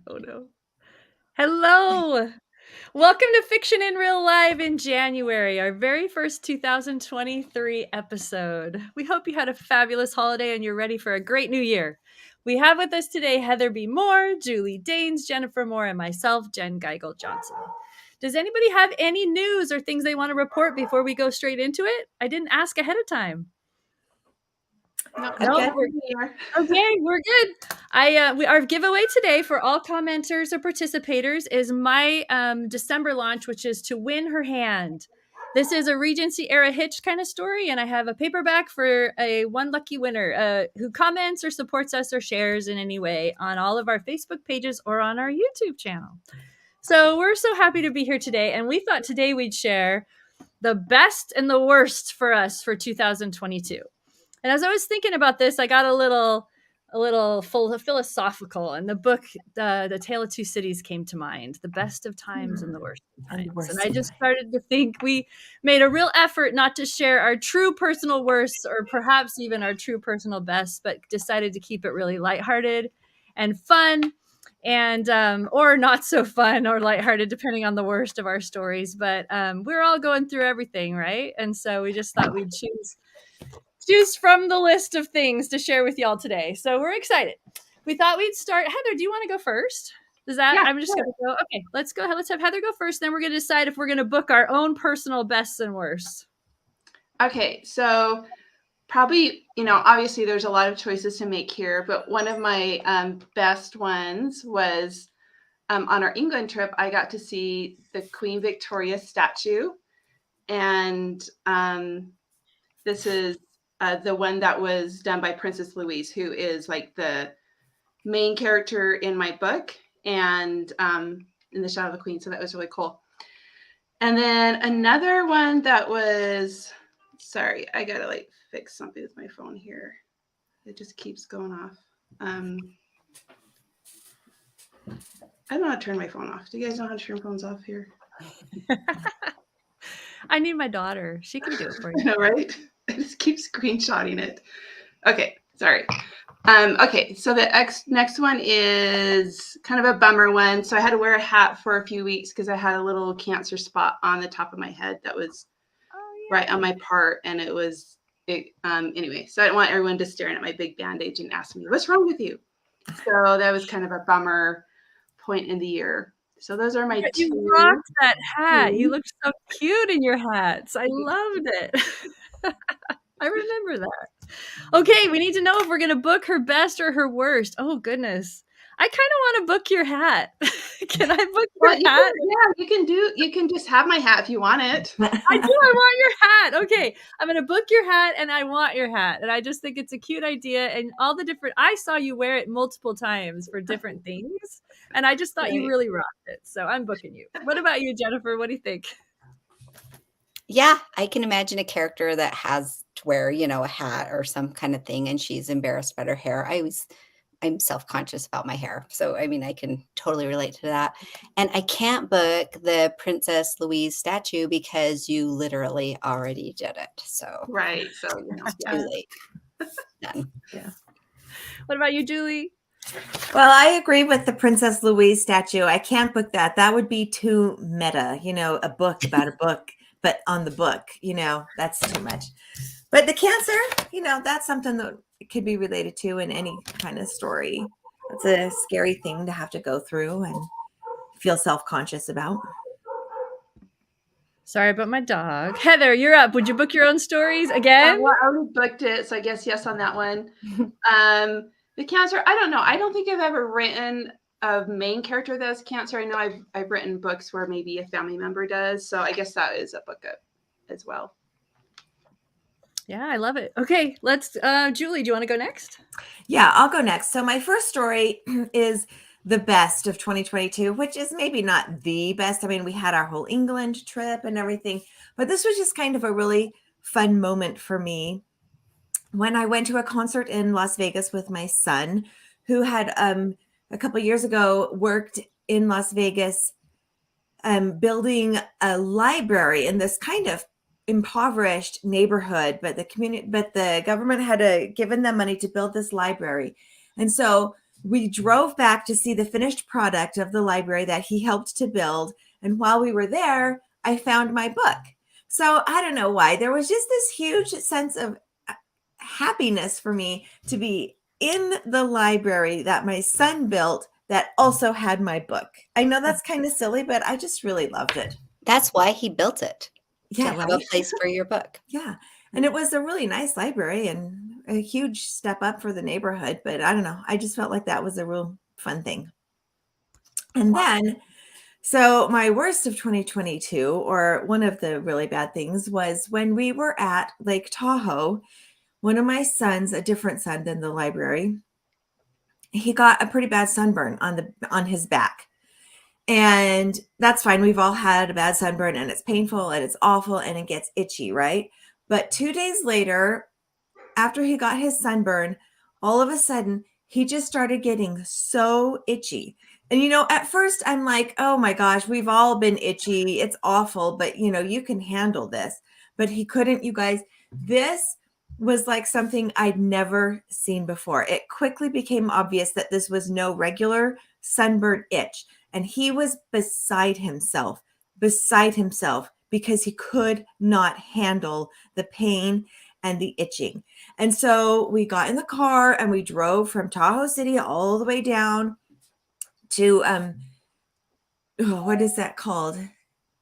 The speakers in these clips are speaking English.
Oh no. Hello. Welcome to Fiction in Real Life in January, our very first 2023 episode. We hope you had a fabulous holiday and you're ready for a great new year. We have with us today Heather B. Moore, Julie Daines, Jennifer Moore, and myself, Jen Geigle Johnson. Does anybody have any news or things they want to report before we go straight into it? I didn't ask ahead of time. No, We're good. Our giveaway today for all commenters or participators is my December launch, which is To Win Her Hand. This is a Regency era Hitch kind of story, and I have a paperback for a one lucky winner who comments or supports us or shares in any way on all of our Facebook pages or on our YouTube channel. So we're so happy to be here today, and we thought today we'd share the best and the worst for us for 2022. And as I was thinking about this, I got a little full philosophical, and the book, The Tale of Two Cities, came to mind. The best of times and the worst of times. And I just started to think we made a real effort not to share our true personal worst or perhaps even our true personal best, but decided to keep it really lighthearted and fun, and or not so fun or lighthearted, depending on the worst of our stories. But we're all going through everything, right? And so we just thought we'd choose from the list of things to share with y'all today. So we're excited. We thought we'd start. Heather, do you want to go first? Does that? Yeah, I'm just going to go. Okay, let's go ahead. Let's have Heather go first. Then we're going to decide if we're going to book our own personal bests and worsts. Okay, so probably, obviously there's a lot of choices to make here, but one of my best ones was on our England trip. I got to see the Queen Victoria statue, and this is the one that was done by Princess Louise, who is like the main character in my book and in The Shadow of the Queen. So that was really cool. And then another one that was, sorry, I gotta fix something with my phone here. It just keeps going off. I don't know how to turn my phone off. Do you guys know how to turn phones off here? I need my daughter. She can do it for you. I know, right? I just keep screenshotting it. Okay, sorry. Okay, so the next one is kind of a bummer one. So I had to wear a hat for a few weeks because I had a little cancer spot on the top of my head that was right on my part, and it was anyway. So I didn't want everyone just staring at my big bandage and asking me, "What's wrong with you?" So that was kind of a bummer point in the year. So those are my two. You rocked that hat. You looked so cute in your hats. I loved it. I remember that. Okay, we need to know if we're going to book her best or her worst. Oh, goodness. I kind of want to book your hat. Can I book your hat? You can just have my hat if you want it. I do. I want your hat. Okay. I'm going to book your hat, and I want your hat. And I just think it's a cute idea. And all the different, I saw you wear it multiple times for different things. And I just thought you really rocked it. So I'm booking you. What about you, Jennifer? What do you think? Yeah, I can imagine a character that has to wear, a hat or some kind of thing, and she's embarrassed about her hair. I'm self-conscious about my hair. So, I mean, I can totally relate to that. And I can't book the Princess Louise statue because you literally already did it. So, right. So, too late. Done. Yeah. What about you, Julie? Well, I agree with the Princess Louise statue. I can't book that. That would be too meta, a book about a book, but on the book, that's too much. But the cancer, that's something that could be related to in any kind of story. It's a scary thing to have to go through and feel self-conscious about. Sorry about my dog. Heather, you're up. Would you book your own stories again? Well, I already booked it, so I guess yes on that one. The cancer, I don't know. I don't think I've ever written a main character that has cancer. I know I've written books where maybe a family member does, so I guess that is a book as well. Yeah, I love it. Okay, let's, Julie, do you want to go next? Yeah, I'll go next. So my first story is the best of 2022, which is maybe not the best. I mean, we had our whole England trip and everything, but this was just kind of a really fun moment for me when I went to a concert in Las Vegas with my son, who had a couple of years ago worked in Las Vegas building a library in this kind of impoverished neighborhood, but the government had given them money to build this library. And so we drove back to see the finished product of the library that he helped to build. And while we were there, I found my book. So I don't know why. There was just this huge sense of happiness for me to be in the library that my son built that also had my book. I know that's kind of silly, but I just really loved it. That's why he built it. Yeah, to have a place for your book. Yeah. And it was a really nice library and a huge step up for the neighborhood. But I don't know. I just felt like that was a real fun thing. And then, so my worst of 2022, or one of the really bad things, was when we were at Lake Tahoe. One of my sons, a different son than the library, he got a pretty bad sunburn on his back. And that's fine. We've all had a bad sunburn and it's painful and it's awful and it gets itchy, right? But 2 days later, after he got his sunburn, all of a sudden he just started getting so itchy. And, at first I'm like, oh my gosh, we've all been itchy. It's awful, but you can handle this. But he couldn't, you guys. This was like something I'd never seen before. It quickly became obvious that this was no regular sunburn itch. And he was beside himself because he could not handle the pain and the itching. And so we got in the car and we drove from Tahoe City all the way down to, what is that called?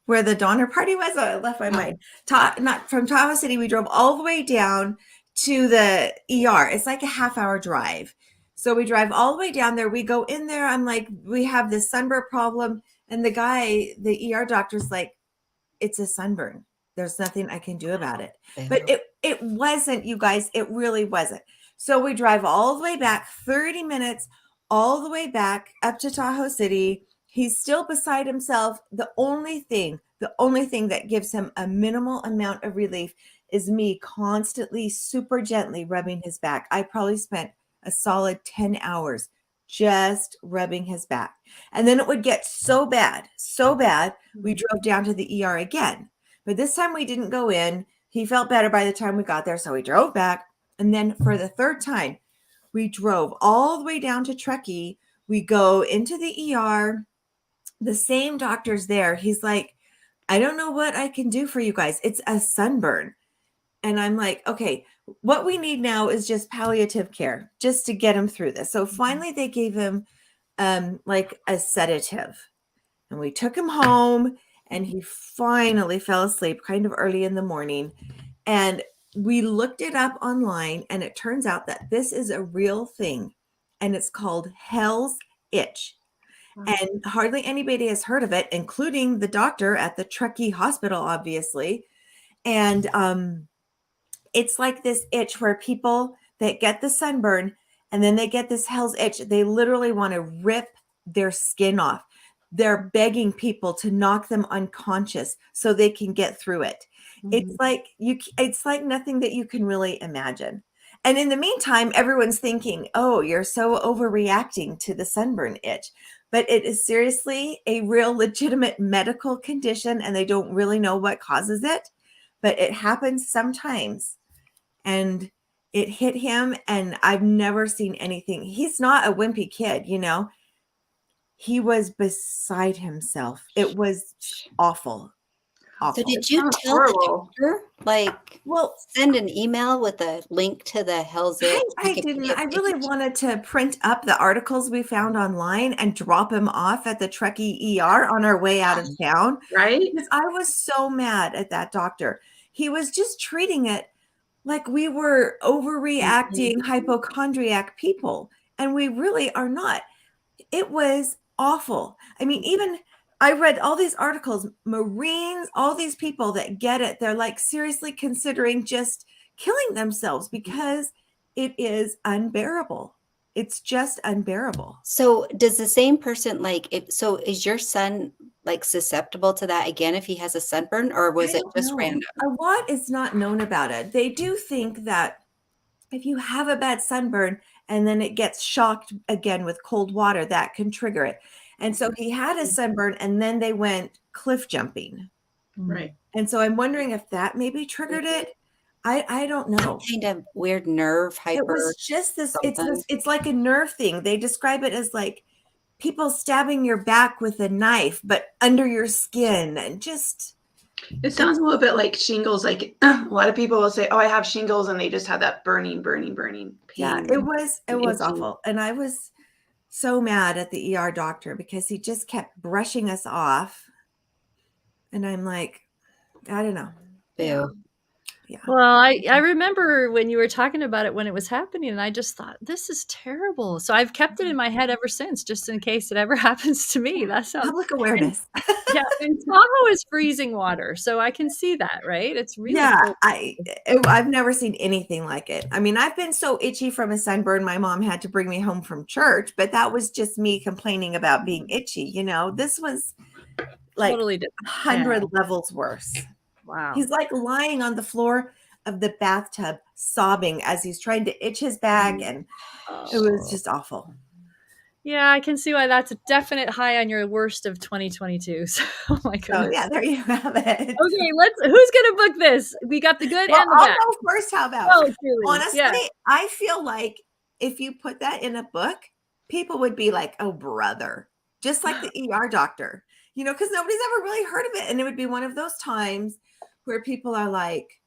Where the Donner Party was? Oh, I left my mind. Not from Tahoe City, we drove all the way down to the ER. It's like a half-hour drive. So we drive all the way down there. We go in there. I'm like, we have this sunburn problem. And the ER doctor's like, it's a sunburn. There's nothing I can do about it. But it wasn't, you guys. It really wasn't. So we drive all the way back, 30 minutes, all the way back up to Tahoe City. He's still beside himself. The only thing that gives him a minimal amount of relief is me constantly, super gently rubbing his back. I probably spent a solid 10 hours just rubbing his back. And then it would get so bad, we drove down to the ER again. But this time we didn't go in. He felt better by the time we got there. So we drove back. And then for the third time, we drove all the way down to Truckee. We go into the ER. The same doctor's there. He's like, I don't know what I can do for you guys. It's a sunburn. And I'm like, okay, what we need now is just palliative care just to get him through this. So finally they gave him like a sedative and we took him home and he finally fell asleep kind of early in the morning. And we looked it up online and it turns out that this is a real thing and it's called Hell's Itch. And hardly anybody has heard of it, including the doctor at the Truckee Hospital, obviously. And it's like this itch where people that get the sunburn and then they get this Hell's Itch, they literally want to rip their skin off. They're begging people to knock them unconscious so they can get through it. It's like nothing that you can really imagine. And in the meantime, everyone's thinking, oh, you're so overreacting to the sunburn itch. But it is seriously a real legitimate medical condition and they don't really know what causes it. But it happens sometimes. And it hit him and I've never seen anything. He's not a wimpy kid, He was beside himself. It was awful. So did you tell the doctor, send an email with a link to the Hell's Itch? I didn't. I really wanted to print up the articles we found online and drop them off at the Truckee ER on our way out of town. Right? Because I was so mad at that doctor. He was just treating it like we were overreacting hypochondriac people. And we really are not. It was awful. I mean, even I read all these articles, Marines, all these people that get it, they're like seriously considering just killing themselves because it is unbearable. It's just unbearable. So does the same person so is your son like susceptible to that again if he has a sunburn, or was it just random? A lot is not known about it. They do think that if you have a bad sunburn and then it gets shocked again with cold water, that can trigger it. And so he had a sunburn and then they went cliff jumping. Right. And so I'm wondering if that maybe triggered it. I don't know. Kind of weird nerve It was hyper just something. it's like a nerve thing. They describe it as like people stabbing your back with a knife, but under your skin, and just It sounds a little bit like shingles. Like a lot of people will say, "Oh, I have shingles," and they just have that burning yeah, pain. it And was itching. awful. And I was so mad at the ER doctor because he just kept brushing us off. And I'm like, I don't know. Yeah. Boo. Yeah. Well, I remember when you were talking about it when it was happening, and I just thought, this is terrible. So I've kept it in my head ever since, just in case it ever happens to me. That sounds, Public and awareness. yeah, and Tahoe is freezing water, so I can see that, right? It's really Yeah, cold. I've never seen anything like it. I mean, I've been so itchy from a sunburn, my mom had to bring me home from church, but that was just me complaining about being itchy. This was like Totally different. Yeah. 100 levels worse. Wow. He's like lying on the floor of the bathtub, sobbing as he's trying to itch his back, and it was Oh. just awful. Yeah, I can see why that's a definite high on your worst of 2022. So, oh my So goodness. yeah, there you have it. Okay, who's gonna book this? We got the good Well, and the I'll bad. go first. How about? Oh, Julie. Honestly, Yeah. I feel like if you put that in a book, people would be like, "Oh, brother," just like the ER doctor, because nobody's ever really heard of it, and it would be one of those times where people are like,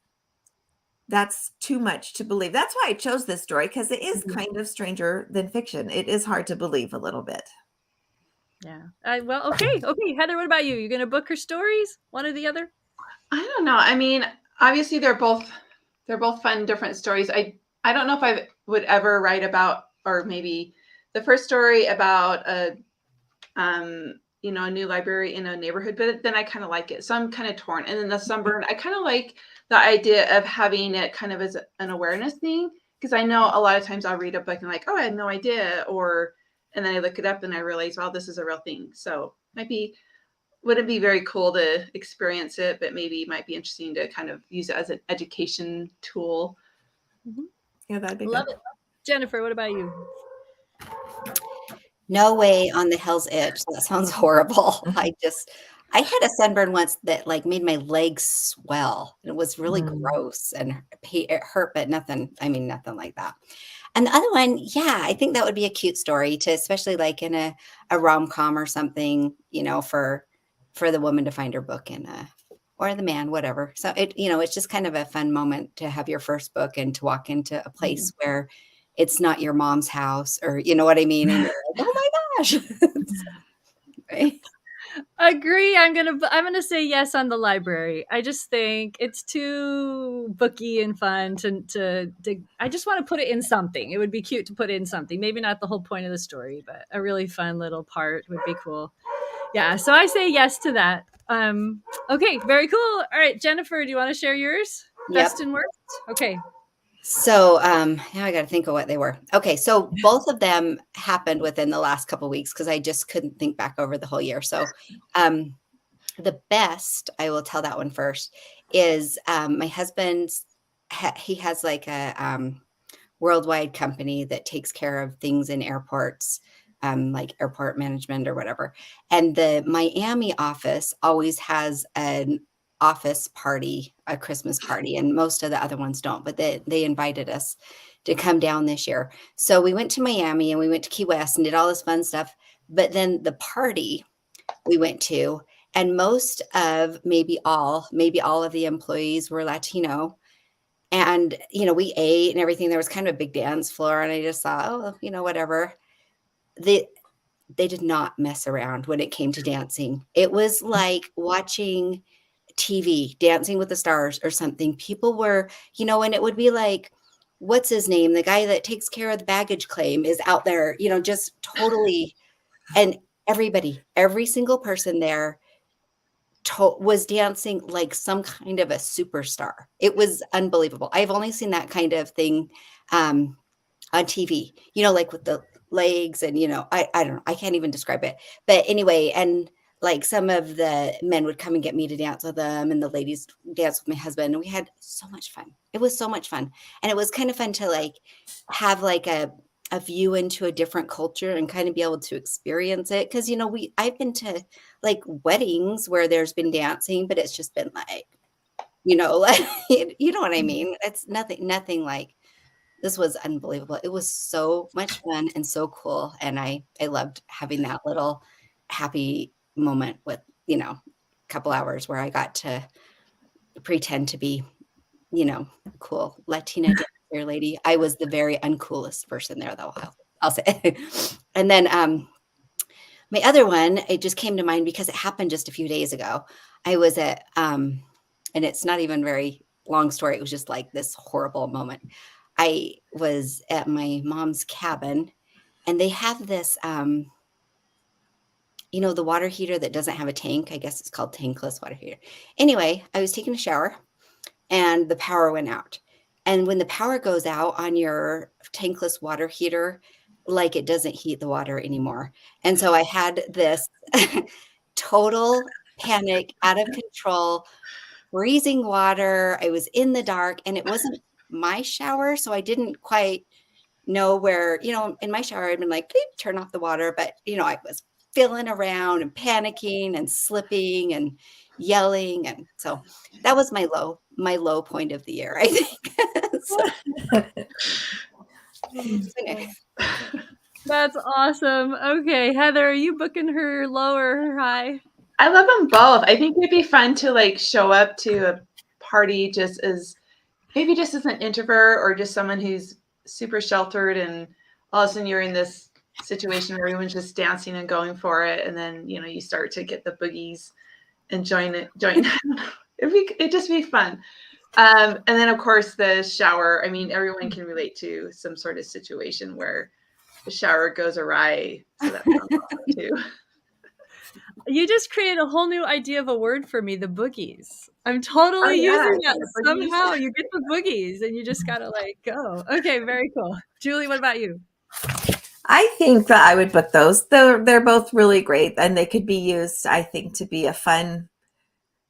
"That's too much to believe." That's why I chose this story, because it is kind of stranger than fiction. It is hard to believe a little bit. Yeah. Well, okay. Heather, what about you? You gonna book her stories? One or the other? I don't know. I mean, obviously they're both fun, different stories. I don't know if I would ever write about, or maybe the first story about a a new library in a neighborhood, but then I kind of like it, so I'm kind of torn. And then the sunburn, I kind of like the idea of having it kind of as an awareness thing, because I know a lot of times I'll read a book and like, oh, I had no idea, and then I look it up and I realize, wow, this is a real thing. So wouldn't be very cool to experience it, but maybe it might be interesting to kind of use it as an education tool. Mm-hmm. Yeah, that'd be Love good. it. Jennifer, what about you? No way on the hell's itch. That sounds horrible. I had a sunburn once that like made my legs swell. It was really gross and it hurt, but nothing like that. And the other one, yeah, I think that would be a cute story to, especially like in a rom-com or something, for the woman to find her book in or the man, whatever. So it's just kind of a fun moment to have your first book and to walk into a place where it's not your mom's house, or you know what I mean? And you're like, oh my gosh. Right? Agree. I'm gonna say yes on the library. I just think it's too booky and fun to I just want to put it in something. It would be cute to put in something. Maybe not the whole point of the story, but a really fun little part would be cool. Yeah, so I say yes to that. Okay, very cool. All right, Jennifer, do you want to share yours? Yep. Best and worst? Okay. So now I got to think of what they were. Okay, so both of them happened within the last couple of weeks because I just couldn't think back over the whole year. So the best, I will tell that one first, is my husband's. He has like a worldwide company that takes care of things in airports, like airport management or whatever. And the Miami office always has an office party, a Christmas party, and most of the other ones don't, but they invited us to come down this year. So we went to Miami and we went to Key West and did all this fun stuff. But then the party we went to, and most of maybe all of the employees were Latino. And, we ate and everything. There was kind of a big dance floor. And I just thought, oh, whatever. They did not mess around when it came to dancing. It was like watching TV, Dancing with the Stars or something. People were, and it would be like, what's his name? The guy that takes care of the baggage claim is out there, just totally. And every single person there was dancing like some kind of a superstar. It was unbelievable. I've only seen that kind of thing on TV, like with the legs and, I don't know. I can't even describe it. But anyway, and like some of the men would come and get me to dance with them and the ladies dance with my husband. And we had so much fun. It was so much fun. And it was kind of fun to like have like a view into a different culture and kind of be able to experience it. Cause I've been to like weddings where there's been dancing, but it's just been like you know, like, you know what I mean? It's nothing like this was unbelievable. It was so much fun and so cool, and I loved having that little happy moment with, a couple hours where I got to pretend to be, cool Latina dancer lady. I was the very uncoolest person there, though, I'll say. And then, my other one, it just came to mind because it happened just a few days ago. I was at, and it's not even very long story. It was just like this horrible moment. I was at my mom's cabin, and they have this, the water heater that doesn't have a tank. I guess it's called tankless water heater. Anyway, I was taking a shower and the power went out. And when the power goes out on your tankless water heater, like it doesn't heat the water anymore. And so I had this total panic, out of control, freezing water. I was in the dark, and it wasn't my shower, so I didn't quite know where, in my shower, I'd been like, "Please turn off the water." But, I was feeling around and panicking and slipping and yelling. And so that was my low point of the year, I think. That's awesome. Okay, Heather, are you booking her low or her high? I love them both. I think it'd be fun to like show up to a party just as an introvert or just someone who's super sheltered, and all of a sudden you're in this situation where everyone's just dancing and going for it, and then you start to get the boogies and join. It'd just be fun. And then of course the shower. I mean, everyone can relate to some sort of situation where the shower goes awry, so that's awesome too. You just created a whole new idea of a word for me, the boogies. I'm totally using that somehow. You get the boogies and you just gotta go. Okay, very cool. Julie, what about you? I think that I would book those. They're both really great, and they could be used, I think, to be a fun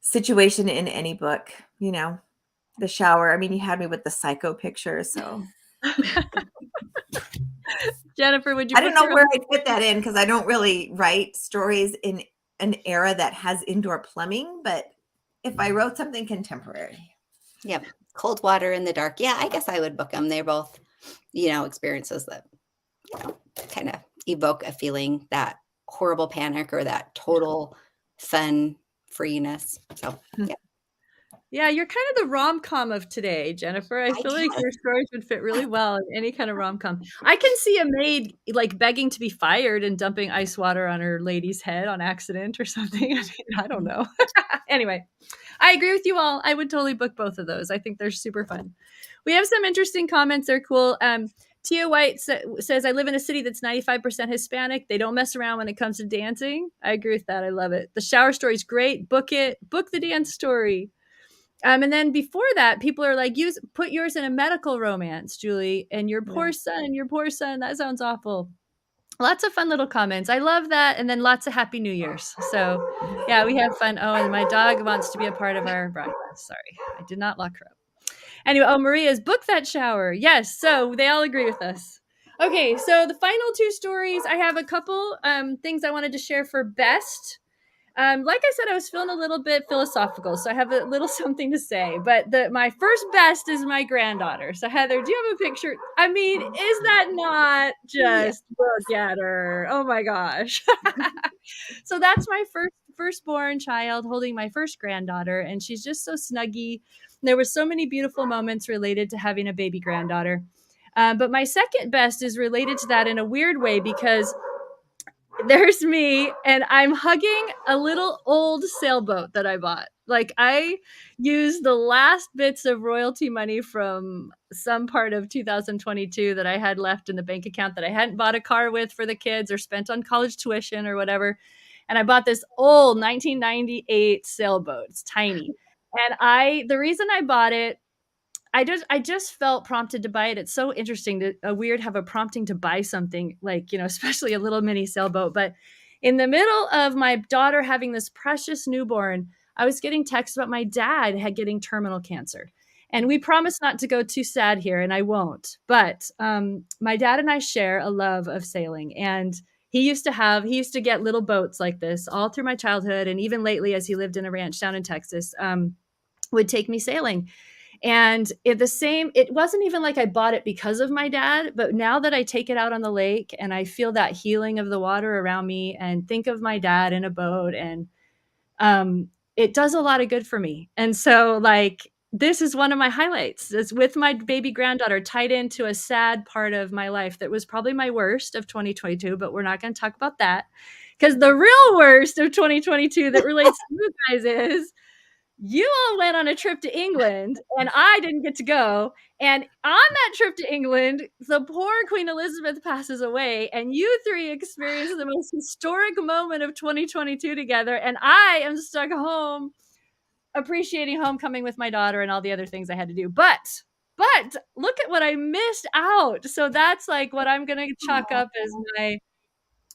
situation in any book. The shower. I mean, you had me with the psycho picture, so. Jennifer, would you? I don't know where I'd fit that in because I don't really write stories in an era that has indoor plumbing, but if I wrote something contemporary. Yep. Cold water in the dark. Yeah, I guess I would book them. They're both, experiences that, kind of evoke a feeling, that horrible panic or that total fun freeness. So, yeah. Yeah, you're kind of the rom-com of today, Jennifer. I feel like your stories would fit really well in any kind of rom-com. I can see a maid begging to be fired and dumping ice water on her lady's head on accident or something. I mean, I don't know. Anyway, I agree with you all. I would totally book both of those. I think they're super fun. We have some interesting comments. They're cool. Tia White says, I live in a city that's 95% Hispanic. They don't mess around when it comes to dancing. I agree with that. I love it. The shower story is great. Book it. Book the dance story. And then before that, people are like, put yours in a medical romance, Julie, and your poor son. That sounds awful. Lots of fun little comments. I love that. And then lots of Happy New Year's. So yeah, we have fun. Oh, and my dog wants to be a part of our broadcast. Sorry, I did not lock her up. Anyway, Maria's book that shower. Yes, so they all agree with us. Okay, so the final two stories, I have a couple things I wanted to share for best. Like I said, I was feeling a little bit philosophical, so I have a little something to say. But my first best is my granddaughter. So Heather, do you have a picture? I mean, is that not just look at her? Oh my gosh! So that's my firstborn child holding my first granddaughter, and she's just so snuggy. There were so many beautiful moments related to having a baby granddaughter. But my second best is related to that in a weird way because there's me and I'm hugging a little old sailboat that I bought. I used the last bits of royalty money from some part of 2022 that I had left in the bank account that I hadn't bought a car with for the kids or spent on college tuition or whatever. And I bought this old 1998 sailboat. It's tiny. And the reason I bought it, I just felt prompted to buy it. It's so interesting to weird have a prompting to buy something especially a little mini sailboat. But in the middle of my daughter having this precious newborn, I was getting texts about my dad getting terminal cancer. And we promised not to go too sad here, and I won't. But my dad and I share a love of sailing, and he used to get little boats like this all through my childhood, and even lately as he lived in a ranch down in Texas. would take me sailing. And it wasn't even like I bought it because of my dad, but now that I take it out on the lake and I feel that healing of the water around me and think of my dad in a boat, and it does a lot of good for me. And so, like, this is one of my highlights. It's with my baby granddaughter tied into a sad part of my life that was probably my worst of 2022, but we're not going to talk about that, because the real worst of 2022 that relates to you guys is you all went on a trip to England and I didn't get to go. And on that trip to England, the poor Queen Elizabeth passes away, and you three experience the most historic moment of 2022 together. And I am stuck home appreciating homecoming with my daughter and all the other things I had to do. But look at what I missed out. So that's like what I'm going to chalk up as my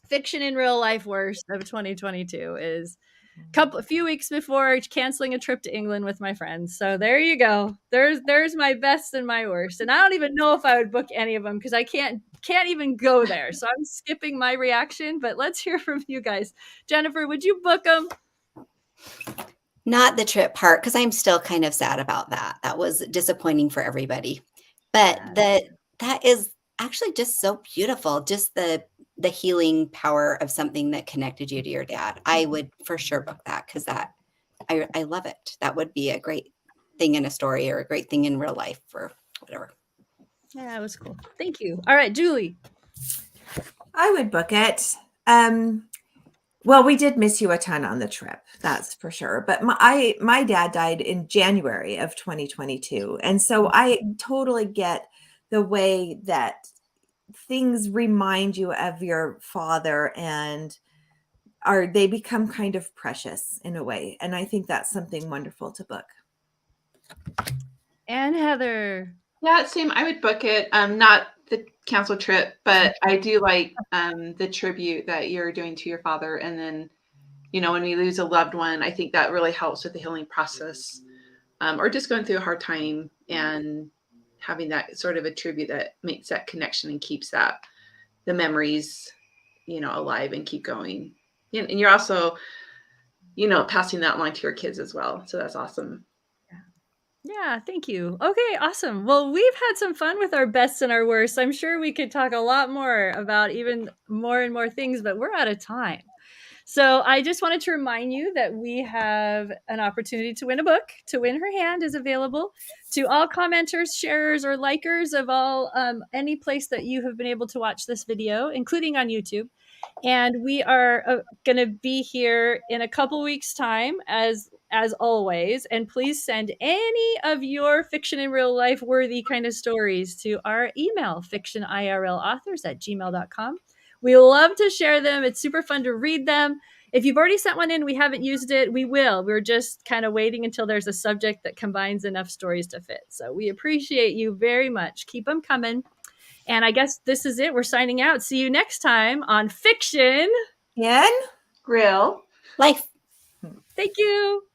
fiction in real life worst of 2022 is a few weeks before canceling a trip to England with my friends. So there you go. There's my best and my worst. And I don't even know if I would book any of them because I can't even go there. So I'm skipping my reaction, but let's hear from you guys. Jennifer, would you book them? Not the trip part, because I'm still kind of sad about that. That was disappointing for everybody. But that is actually just so beautiful. Just the healing power of something that connected you to your dad. I would for sure book that, because I love it. That would be a great thing in a story or a great thing in real life or whatever. Yeah, it was cool. Thank you. All right, Julie. I would book it. Well, we did miss you a ton on the trip, that's for sure. But my dad died in January of 2022. And so I totally get the way that things remind you of your father, and they become kind of precious in a way. And I think that's something wonderful to book. And Heather. Yeah, same. I would book it. Not the cancel trip, but I do like the tribute that you're doing to your father. And then, when we lose a loved one, I think that really helps with the healing process, or just going through a hard time and having that sort of a tribute that makes that connection and keeps the memories, alive and keep going. And you're also, passing that along to your kids as well. So that's awesome. Yeah, thank you. Okay, awesome. Well, we've had some fun with our bests and our worsts. I'm sure we could talk a lot more about even more and more things, but we're out of time. So I just wanted to remind you that we have an opportunity to win a book. To Win Her Hand is available to all commenters, sharers, or likers of all any place that you have been able to watch this video, including on YouTube. And we are going to be here in a couple weeks' time, as always. And please send any of your fiction in real life worthy kind of stories to our email, fictionirlauthors@gmail.com. We love to share them. It's super fun to read them. If you've already sent one in, we haven't used it, we will. We're just kind of waiting until there's a subject that combines enough stories to fit. So we appreciate you very much. Keep them coming. And I guess this is it. We're signing out. See you next time on Fiction in Real Life. Thank you.